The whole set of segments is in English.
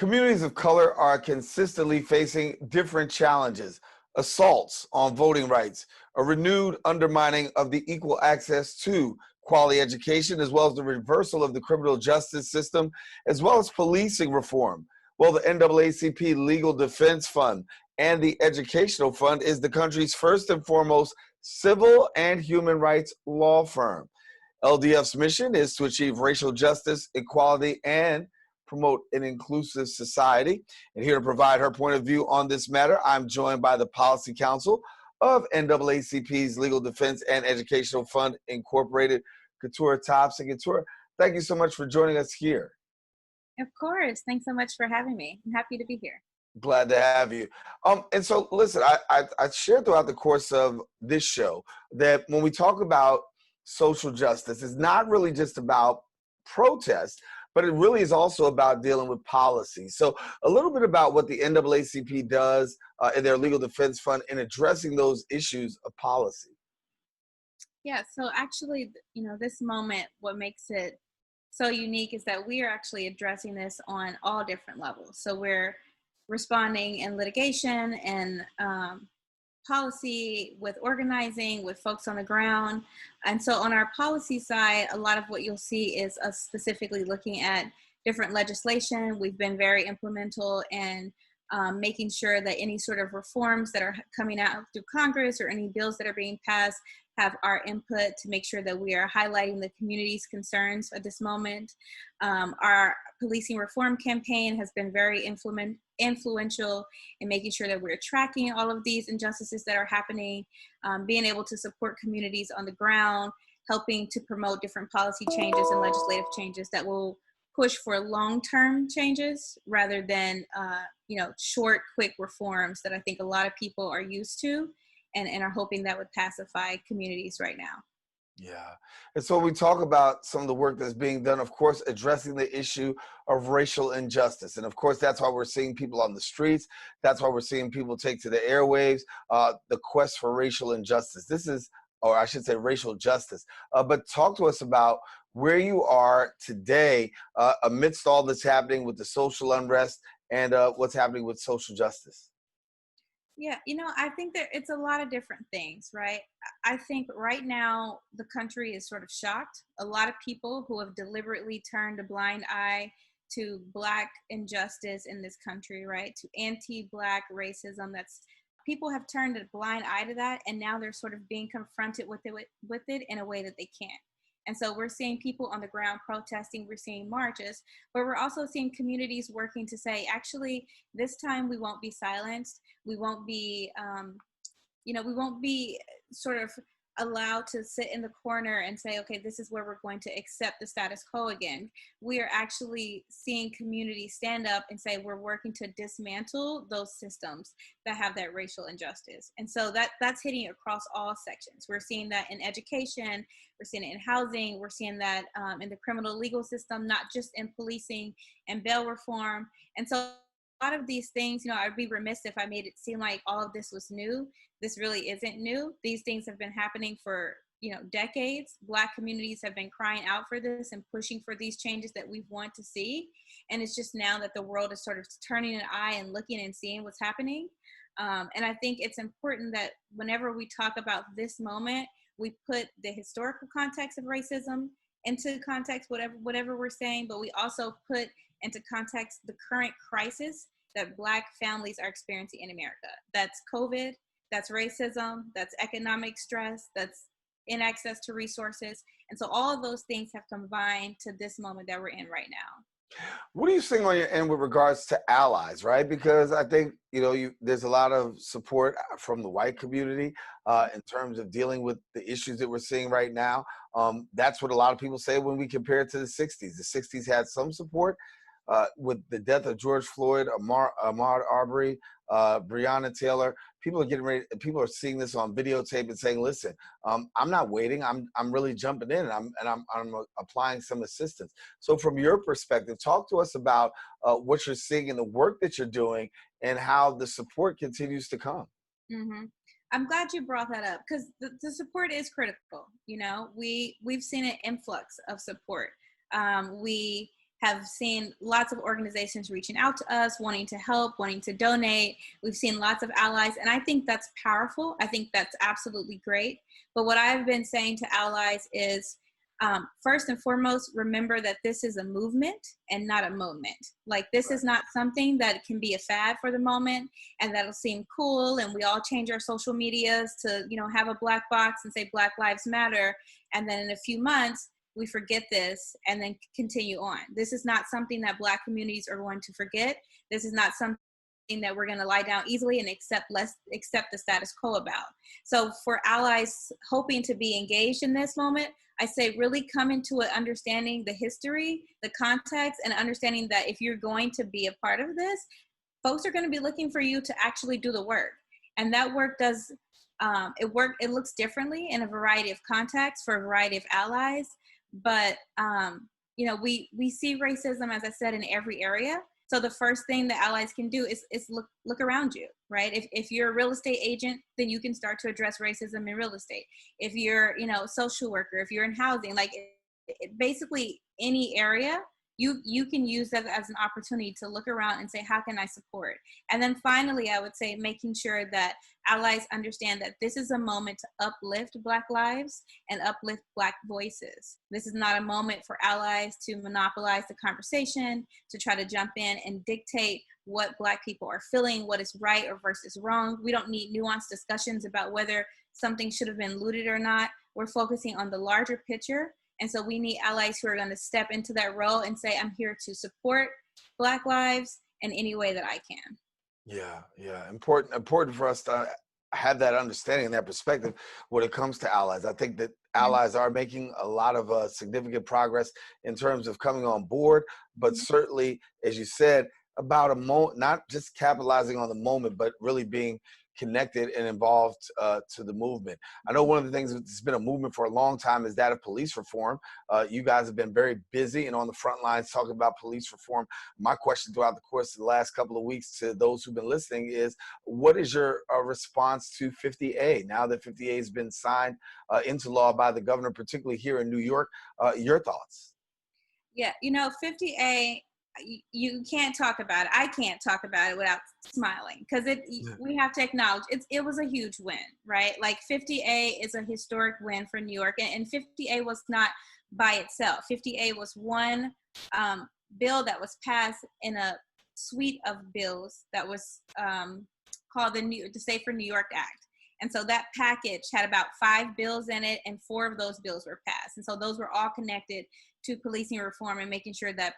Communities of color are consistently facing different challenges: assaults on voting rights, a renewed undermining of the equal access to quality education, as well as the reversal of the criminal justice system, as well as policing reform. Well, the NAACP Legal Defense Fund and the Educational Fund is the country's first and foremost civil and human rights law firm. LDF's mission is to achieve racial justice, equality, and promote an inclusive society. And here to provide her point of view on this matter, I'm joined by the Policy Counsel of NAACP's Legal Defense and Educational Fund Incorporated, Katurah Topps. And Katurah, thank you so much for joining us here. Of course. Thanks so much for having me. I'm happy to be here. Glad to have you. And so, listen, I shared throughout the course of this show that when we talk about social justice, it's not really just about protest, but it really is also about dealing with policy. So a little bit about what the NAACP does in their Legal Defense Fund in addressing those issues of policy. Yeah, so actually, this moment, what makes it so unique is that we are actually addressing this on all different levels. So we're responding in litigation and policy, with organizing, with folks on the ground. And so on our policy side, a lot of what you'll see is us specifically looking at different legislation. We've been very implemental in making sure that any sort of reforms that are coming out through Congress or any bills that are being passed have our input to make sure that we are highlighting the community's concerns at this moment. Our policing reform campaign has been very influential in making sure that we're tracking all of these injustices that are happening, being able to support communities on the ground, helping to promote different policy changes and legislative changes that will push for long-term changes rather than short, quick reforms that I think a lot of people are used to and are hoping that would pacify communities right now. Yeah. And so we talk about some of the work that's being done, of course, addressing the issue of racial injustice. And of course, that's why we're seeing people on the streets. That's why we're seeing people take to the airwaves, the quest for racial injustice. This is, or I should say racial justice. But talk to us about where you are today amidst all that's happening with the social unrest and what's happening with social justice. Yeah, I think that it's a lot of different things, right? I think right now the country is sort of shocked. A lot of people who have deliberately turned a blind eye to Black injustice in this country, right? To anti-Black racism. People have turned a blind eye to that, and now they're sort of being confronted with it in a way that they can't. And so we're seeing people on the ground protesting, we're seeing marches, but we're also seeing communities working to say, actually, this time we won't be silenced. We won't be, we won't be sort of allowed to sit in the corner and say, okay, this is where we're going to accept the status quo again. We are actually seeing communities stand up and say, we're working to dismantle those systems that have that racial injustice. And so that's hitting across all sections. We're seeing that in education, we're seeing it in housing, we're seeing that in the criminal legal system, not just in policing and bail reform. And so a lot of these things, I'd be remiss if I made it seem like all of this was new. This really isn't new. These things have been happening for, decades. Black communities have been crying out for this and pushing for these changes that we want to see. And it's just now that the world is sort of turning an eye and looking and seeing what's happening. And I think it's important that whenever we talk about this moment, we put the historical context of racism into context, whatever we're saying, but we also put into context the current crisis that Black families are experiencing in America. That's COVID, that's racism, that's economic stress, that's inaccess to resources. And so all of those things have combined to this moment that we're in right now. What are you seeing on your end with regards to allies, right? Because I think, there's a lot of support from the white community in terms of dealing with the issues that we're seeing right now. That's what a lot of people say when we compare it to the 60s. The 60s had some support. With the death of George Floyd, Ahmaud Arbery, Breonna Taylor, people are seeing this on videotape and saying, listen, I'm not waiting. I'm really jumping in and I'm applying some assistance. So from your perspective, talk to us about what you're seeing and the work that you're doing and how the support continues to come. Mm-hmm. I'm glad you brought that up because the support is critical. We've seen an influx of support. We have seen lots of organizations reaching out to us, wanting to help, wanting to donate. We've seen lots of allies, and I think that's powerful. I think that's absolutely great. But what I've been saying to allies is, first and foremost, remember that this is a movement and not a moment. Like, this is not something that can be a fad for the moment and that'll seem cool and we all change our social medias to, you know, have a black box and say Black Lives Matter, and then in a few months we forget this and then continue on. This is not something that Black communities are going to forget. This is not something that we're going to lie down easily and accept the status quo about. So for allies hoping to be engaged in this moment, I say really come into it understanding the history, the context, and understanding that if you're going to be a part of this, folks are going to be looking for you to actually do the work. And that work does, it looks differently in a variety of contexts for a variety of allies. But, you know, we see racism, as I said, in every area. So the first thing that allies can do is look around you, right? If you're a real estate agent, then you can start to address racism in real estate. If you're, you know, a social worker, if you're in housing, like basically any area, you can use that as an opportunity to look around and say, how can I support? And then finally, I would say making sure that allies understand that this is a moment to uplift Black lives and uplift Black voices. This is not a moment for allies to monopolize the conversation, to try to jump in and dictate what Black people are feeling, what is right or versus wrong. We don't need nuanced discussions about whether something should have been looted or not. We're focusing on the larger picture. And so we need allies who are going to step into that role and say, I'm here to support Black lives in any way that I can. Yeah. Important for us to have that understanding and that perspective when it comes to allies. I think that allies are making a lot of significant progress in terms of coming on board, but certainly, as you said, about a moment, not just capitalizing on the moment, but really being connected and involved to the movement. I know one of the things that's been a movement for a long time is that of police reform. You guys have been very busy and on the front lines talking about police reform. My question throughout the course of the last couple of weeks to those who've been listening is, what is your response to 50A? Now that 50A has been signed into law by the governor, particularly here in New York, your thoughts? Yeah, you know, 50A, you can't talk about it. I can't talk about it without smiling, because we have to acknowledge it was a huge win, right? Like 50A is a historic win for New York, and 50A was not by itself. 50A was one bill that was passed in a suite of bills that was called the Safer New York Act. And so that package had about 5 bills in it, and 4 of those bills were passed. And so those were all connected to policing reform and making sure that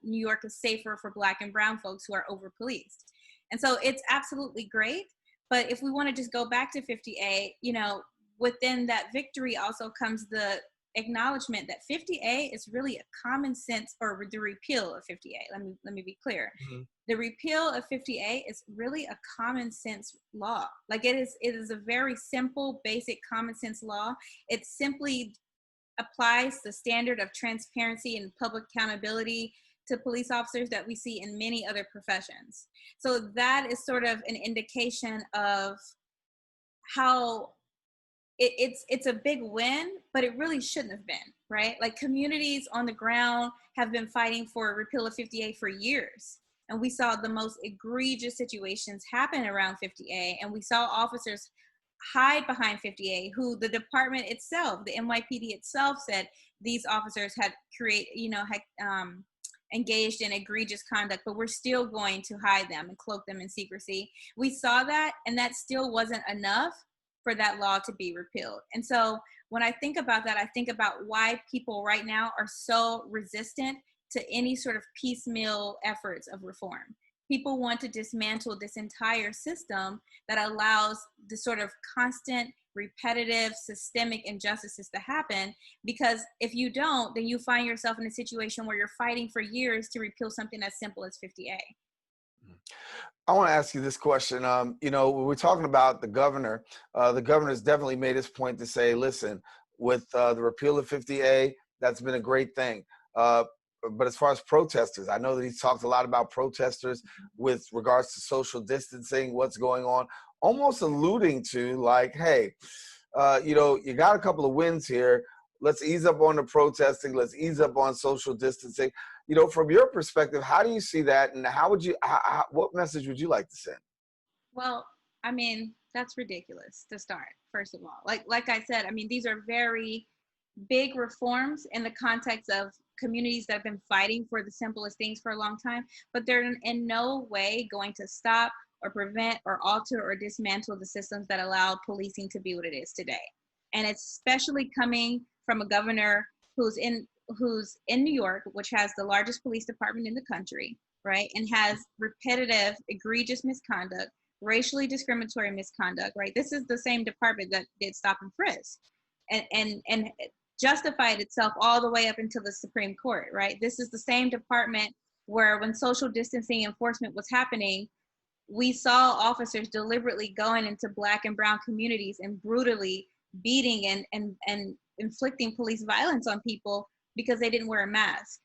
New York is safer for Black and brown folks who are over-policed. And so it's absolutely great. But if we want to just go back to 50A, you know, within that victory also comes the acknowledgement that 50A is really a common sense, or the repeal of 50A. Let me be clear. Mm-hmm. The repeal of 50A is really a common sense law. Like it is a very simple, basic common sense law. It simply applies the standard of transparency and public accountability to police officers that we see in many other professions. So that is sort of an indication of how it's a big win, but it really shouldn't have been, right? Like communities on the ground have been fighting for a repeal of 50A for years. And we saw the most egregious situations happen around 50A. And we saw officers hide behind 50A, who the department itself, the NYPD itself, said these officers had engaged in egregious conduct, but we're still going to hide them and cloak them in secrecy. We saw that, and that still wasn't enough for that law to be repealed. And so when I think about that, I think about why people right now are so resistant to any sort of piecemeal efforts of reform. People want to dismantle this entire system that allows the sort of constant, repetitive, systemic injustices to happen. Because if you don't, then you find yourself in a situation where you're fighting for years to repeal something as simple as 50A. I want to ask you this question. You know, when we're talking about the governor has definitely made his point to say, listen, with the repeal of 50A, that's been a great thing. But as far as protesters, I know that he's talked a lot about protesters with regards to social distancing, what's going on, almost alluding to like, hey, you know, you got a couple of wins here. Let's ease up on the protesting. Let's ease up on social distancing. from your perspective, how do you see that, and how would you, what message would you like to send? Well, I mean, that's ridiculous to start, first of all. Like I said, I mean, these are very big reforms in the context of communities that have been fighting for the simplest things for a long time, but they're in no way going to stop or prevent or alter or dismantle the systems that allow policing to be what it is today. And it's especially coming from a governor who's in New York, which has the largest police department in the country, right? And has repetitive, egregious misconduct, racially discriminatory misconduct, right? This is the same department that did stop and frisk and justified itself all the way up until the Supreme Court, right? This is the same department where when social distancing enforcement was happening, we saw officers deliberately going into Black and brown communities and brutally beating and inflicting police violence on people because they didn't wear a mask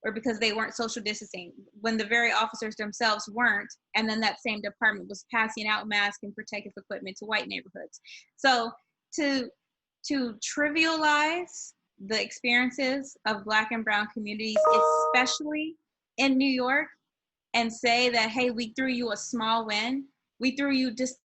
or because they weren't social distancing, when the very officers themselves weren't. And then that same department was passing out masks and protective equipment to white neighborhoods. So to trivialize the experiences of Black and brown communities, especially in New York, and say that, hey, we threw you a small win, we threw you just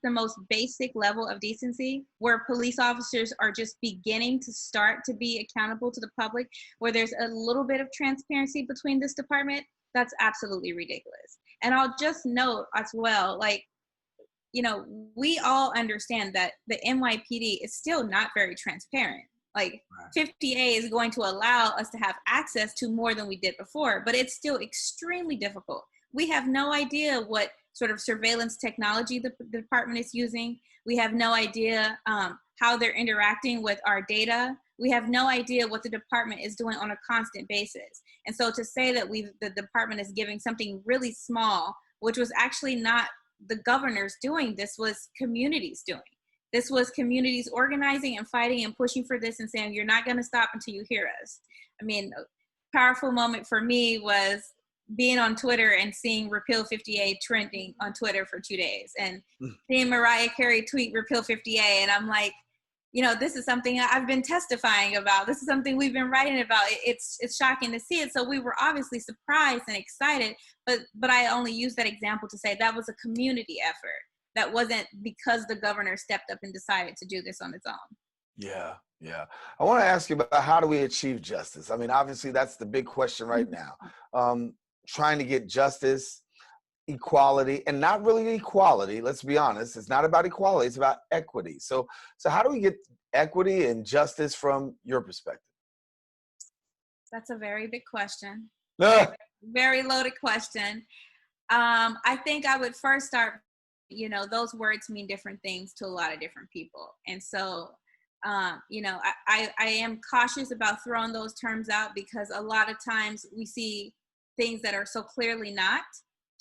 the most basic level of decency, where police officers are just beginning to start to be accountable to the public, where there's a little bit of transparency between this department, that's absolutely ridiculous. And I'll just note as well, like, we all understand that the NYPD is still not very transparent. Like, 50A is going to allow us to have access to more than we did before, but it's still extremely difficult. We have no idea what sort of surveillance technology the department is using. We have no idea how they're interacting with our data. We have no idea what the department is doing on a constant basis. And so to say that the department is giving something really small, which was actually not the governors doing, this was communities doing. This was communities organizing and fighting and pushing for this and saying, you're not going to stop until you hear us. I mean, a powerful moment for me was being on Twitter and seeing Repeal 50A trending on Twitter for 2 days, and seeing Mariah Carey tweet Repeal 50A. And I'm like, this is something I've been testifying about. This is something we've been writing about. It's shocking to see it. So we were obviously surprised and excited, but I only use that example to say that was a community effort. That wasn't because the governor stepped up and decided to do this on its own. Yeah. I want to ask you about how do we achieve justice? I mean, obviously that's the big question right now. Trying to get justice, equality, and not really equality. Let's be honest. It's not about equality. It's about equity. So how do we get equity and justice from your perspective? That's a very big question. Ah. Very loaded question. I think I would first start, those words mean different things to a lot of different people. And so, I am cautious about throwing those terms out, because a lot of times we see things that are so clearly not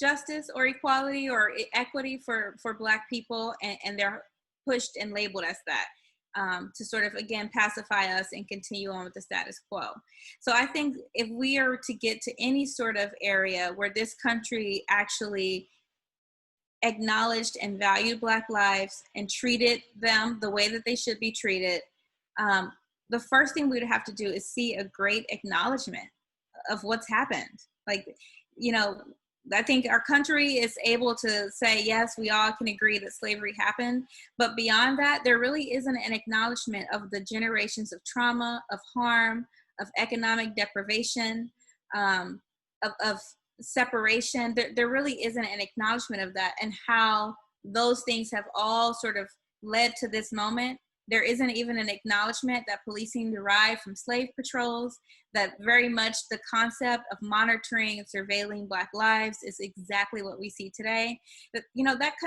justice or equality or equity for Black people, and they're pushed and labeled as that to sort of, again, pacify us and continue on with the status quo. So I think if we are to get to any sort of area where this country actually acknowledged and valued Black lives and treated them the way that they should be treated, the first thing we would have to do is see a great acknowledgement of what's happened. Like, I think our country is able to say, yes, we all can agree that slavery happened. But beyond that, there really isn't an acknowledgement of the generations of trauma, of harm, of economic deprivation, of separation. There really isn't an acknowledgement of that, and how those things have all sort of led to this moment. There isn't even an acknowledgement that policing derived from slave patrols, that very much the concept of monitoring and surveilling Black lives is exactly what we see today. But,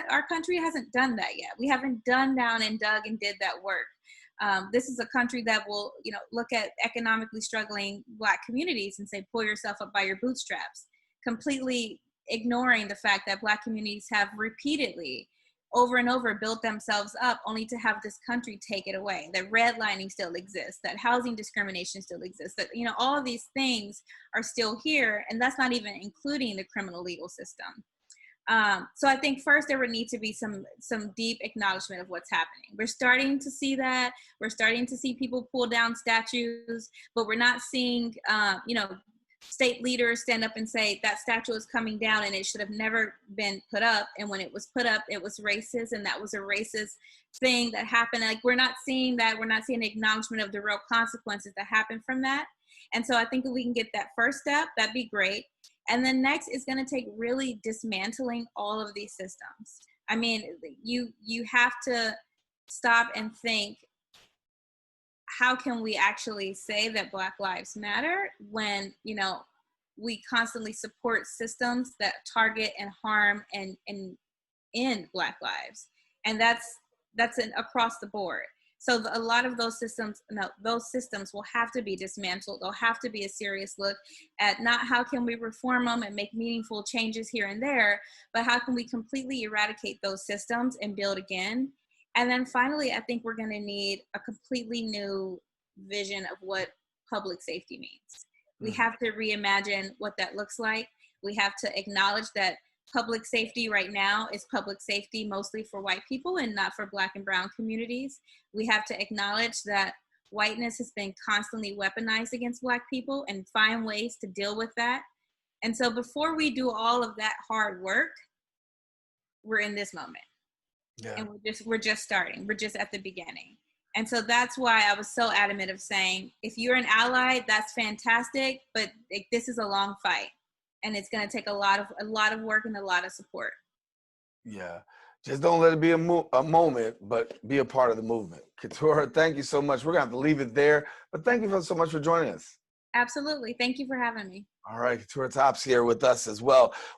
our country hasn't done that yet. We haven't done down and dug and did that work. This is a country that will, look at economically struggling Black communities and say, pull yourself up by your bootstraps, completely ignoring the fact that Black communities have repeatedly, over and over, built themselves up only to have this country take it away, that redlining still exists, that housing discrimination still exists, that, all of these things are still here, and that's not even including the criminal legal system. So I think first there would need to be some deep acknowledgement of what's happening. We're starting to see that. We're starting to see people pull down statues, but we're not seeing, state leaders stand up and say that statue is coming down and it should have never been put up. And when it was put up, it was racist, and that was a racist thing that happened. Like, we're not seeing that. We're not seeing the acknowledgement of the real consequences that happen from that. And so I think if we can get that first step, that'd be great. And then next is going to take really dismantling all of these systems. I mean, you have to stop and think, how can we actually say that Black Lives Matter when, you know, we constantly support systems that target and harm and end Black lives? And that's across the board. So a lot of those systems will have to be dismantled. There'll have to be a serious look at not how can we reform them and make meaningful changes here and there, but how can we completely eradicate those systems and build again? And then finally, I think we're going to need a completely new vision of what public safety means. We have to reimagine what that looks like. We have to acknowledge that public safety right now is public safety mostly for white people and not for Black and brown communities. We have to acknowledge that whiteness has been constantly weaponized against Black people and find ways to deal with that. And so before we do all of that hard work, we're in this moment. Yeah. And we're just starting. We're just at the beginning. And so that's why I was so adamant of saying, if you're an ally, that's fantastic, but this is a long fight, and it's going to take a lot of work and a lot of support. Yeah. Just don't let it be a moment, but be a part of the movement. Katurah, thank you so much. We're going to have to leave it there, but thank you so much for joining us. Absolutely. Thank you for having me. All right, Katurah Topps here with us as well.